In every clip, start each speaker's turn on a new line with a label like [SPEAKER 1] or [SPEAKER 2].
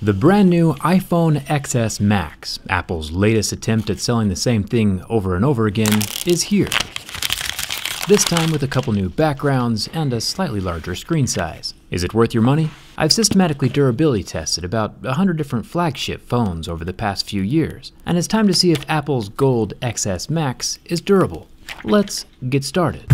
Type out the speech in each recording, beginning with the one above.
[SPEAKER 1] The brand new iPhone XS Max, Apple's latest attempt at selling the same thing over and over again, is here. This time with a couple new backgrounds and a slightly larger screen size. Is it worth your money? I've systematically durability tested about 100 different flagship phones over the past few years, and it's time to see if Apple's gold XS Max is durable. Let's get started.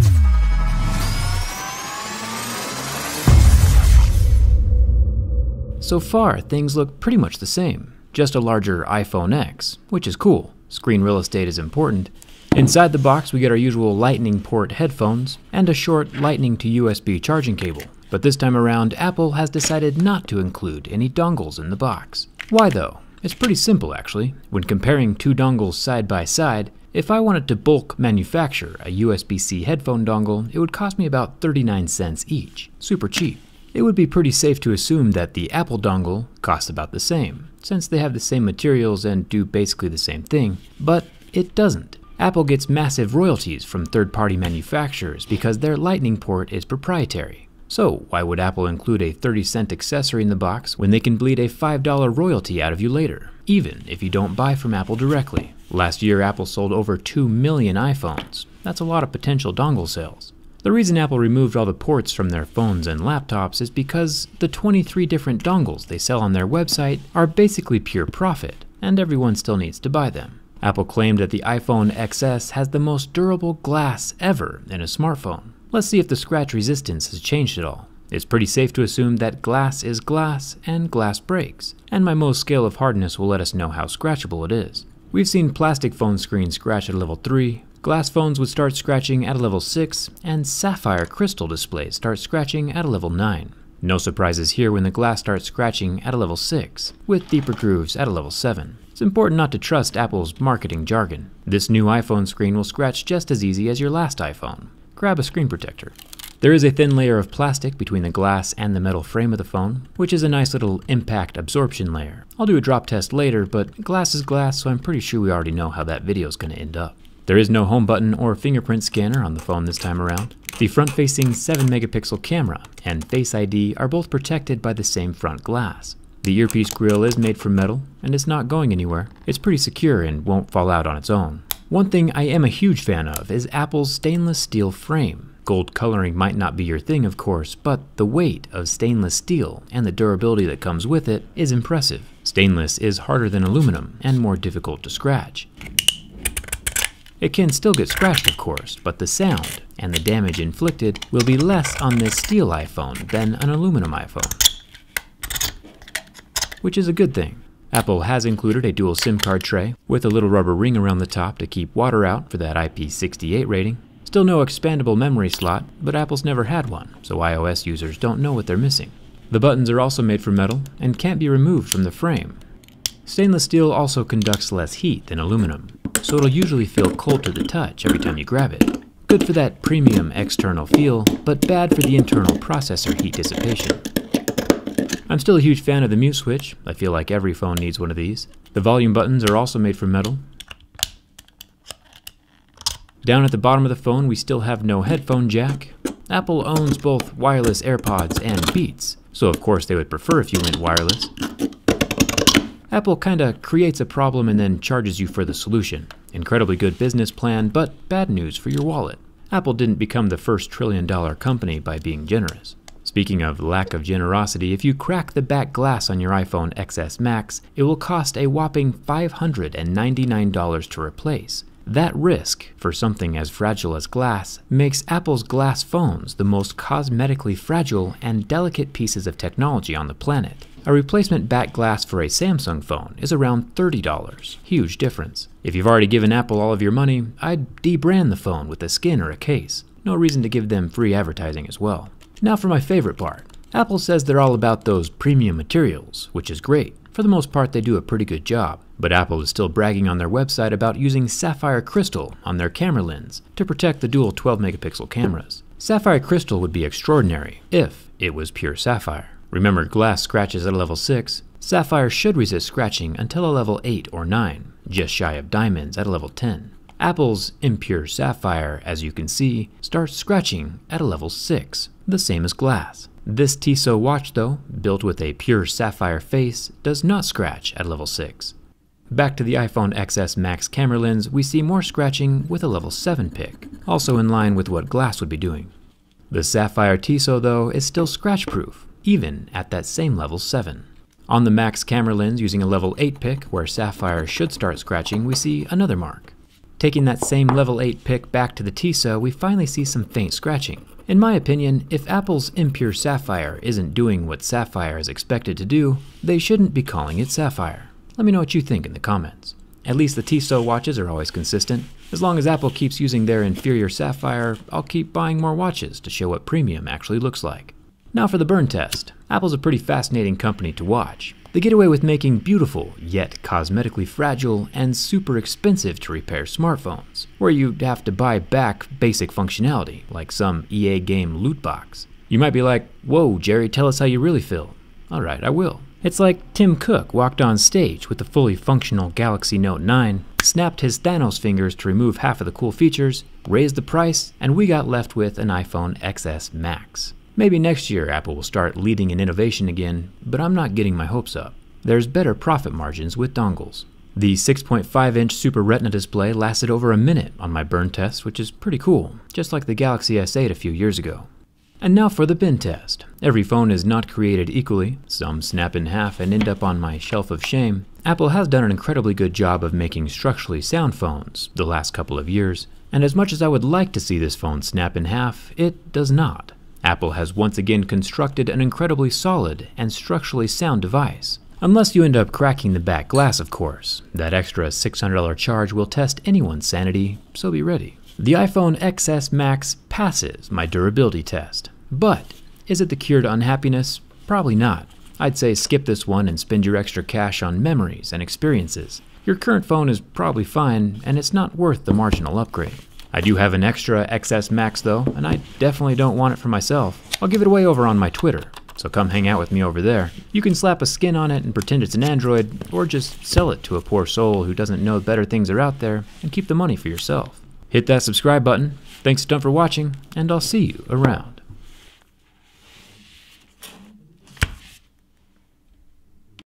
[SPEAKER 1] So far, things look pretty much the same, just a larger iPhone X, which is cool. Screen real estate is important. Inside the box, we get our usual Lightning port headphones and a short Lightning to USB charging cable. But this time around, Apple has decided not to include any dongles in the box. Why though? It's pretty simple actually. When comparing two dongles side by side, if I wanted to bulk manufacture a USB-C headphone dongle, it would cost me about 39 cents each. Super cheap. It would be pretty safe to assume that the Apple dongle costs about the same, since they have the same materials and do basically the same thing, but it doesn't. Apple gets massive royalties from third-party manufacturers because their Lightning port is proprietary. So why would Apple include a 30-cent accessory in the box when they can bleed a $5 royalty out of you later, even if you don't buy from Apple directly? Last year, Apple sold over 2 million iPhones. That's a lot of potential dongle sales. The reason Apple removed all the ports from their phones and laptops is because the 23 different dongles they sell on their website are basically pure profit, and everyone still needs to buy them. Apple claimed that the iPhone XS has the most durable glass ever in a smartphone. Let's see if the scratch resistance has changed at all. It's pretty safe to assume that glass is glass and glass breaks, and my Mohs scale of hardness will let us know how scratchable it is. We've seen plastic phone screens scratch at level 3, glass phones would start scratching at a level 6, and sapphire crystal displays start scratching at a level 9. No surprises here when the glass starts scratching at a level 6, with deeper grooves at a level 7. It's important not to trust Apple's marketing jargon. This new iPhone screen will scratch just as easy as your last iPhone. Grab a screen protector. There is a thin layer of plastic between the glass and the metal frame of the phone, which is a nice little impact absorption layer. I'll do a drop test later, but glass is glass, so I'm pretty sure we already know how that video is going to end up. There is no home button or fingerprint scanner on the phone this time around. The front-facing 7-megapixel camera and Face ID are both protected by the same front glass. The earpiece grill is made from metal, and it's not going anywhere. It's pretty secure and won't fall out on its own. One thing I am a huge fan of is Apple's stainless steel frame. Gold coloring might not be your thing, of course, but the weight of stainless steel and the durability that comes with it is impressive. Stainless is harder than aluminum and more difficult to scratch. It can still get scratched, of course, but the sound and the damage inflicted will be less on this steel iPhone than an aluminum iPhone, which is a good thing. Apple has included a dual SIM card tray with a little rubber ring around the top to keep water out for that IP68 rating. Still no expandable memory slot, but Apple's never had one, so iOS users don't know what they're missing. The buttons are also made from metal and can't be removed from the frame. Stainless steel also conducts less heat than aluminum, so it'll usually feel cold to the touch every time you grab it. Good for that premium external feel, but bad for the internal processor heat dissipation. I'm still a huge fan of the mute switch. I feel like every phone needs one of these. The volume buttons are also made from metal. Down at the bottom of the phone, we still have no headphone jack. Apple owns both wireless AirPods and Beats, so of course they would prefer if you went wireless. Apple kinda creates a problem and then charges you for the solution. Incredibly good business plan, but bad news for your wallet. Apple didn't become the first trillion-dollar company by being generous. Speaking of lack of generosity, if you crack the back glass on your iPhone XS Max, it will cost a whopping $599 to replace. That risk, for something as fragile as glass, makes Apple's glass phones the most cosmetically fragile and delicate pieces of technology on the planet. A replacement back glass for a Samsung phone is around $30. Huge difference. If you've already given Apple all of your money, I'd debrand the phone with a skin or a case. No reason to give them free advertising as well. Now for my favorite part. Apple says they're all about those premium materials, which is great. For the most part, they do a pretty good job. But Apple is still bragging on their website about using sapphire crystal on their camera lens to protect the dual 12-megapixel cameras. Sapphire crystal would be extraordinary if it was pure sapphire. Remember, glass scratches at a level 6. Sapphire should resist scratching until a level 8 or 9, just shy of diamonds at a level 10. Apple's impure sapphire, as you can see, starts scratching at a level 6, the same as glass. This Tissot watch though, built with a pure sapphire face, does not scratch at level 6. Back to the iPhone XS Max camera lens, we see more scratching with a level 7 pick, also in line with what glass would be doing. The sapphire Tissot though is still scratch proof, even at that same level 7. On the Max camera lens using a level 8 pick, where sapphire should start scratching, we see another mark. Taking that same level 8 pick back to the Tissot, we finally see some faint scratching. In my opinion, if Apple's impure sapphire isn't doing what sapphire is expected to do, they shouldn't be calling it sapphire. Let me know what you think in the comments. At least the Tissot watches are always consistent. As long as Apple keeps using their inferior sapphire, I'll keep buying more watches to show what premium actually looks like. Now for the burn test. Apple's a pretty fascinating company to watch. They get away with making beautiful, yet cosmetically fragile and super expensive to repair smartphones, where you'd have to buy back basic functionality, like some EA game loot box. You might be like, whoa, Jerry, tell us how you really feel. Alright, I will. It's like Tim Cook walked on stage with the fully functional Galaxy Note 9, snapped his Thanos fingers to remove half of the cool features, raised the price, and we got left with an iPhone XS Max. Maybe next year Apple will start leading in innovation again, but I'm not getting my hopes up. There's better profit margins with dongles. The 6.5-inch Super Retina display lasted over a minute on my burn test, which is pretty cool, just like the Galaxy S8 a few years ago. And now for the bin test. Every phone is not created equally. Some snap in half and end up on my shelf of shame. Apple has done an incredibly good job of making structurally sound phones the last couple of years, and as much as I would like to see this phone snap in half, it does not. Apple has once again constructed an incredibly solid and structurally sound device. Unless you end up cracking the back glass, of course. That extra $600 charge will test anyone's sanity, so be ready. The iPhone XS Max passes my durability test. But is it the cure to unhappiness? Probably not. I'd say skip this one and spend your extra cash on memories and experiences. Your current phone is probably fine, and it's not worth the marginal upgrade. I do have an extra XS Max though, and I definitely don't want it for myself. I'll give it away over on my Twitter, so come hang out with me over there. You can slap a skin on it and pretend it's an Android, or just sell it to a poor soul who doesn't know better things are out there and keep the money for yourself. Hit that subscribe button. Thanks a ton for watching, and I'll see you around.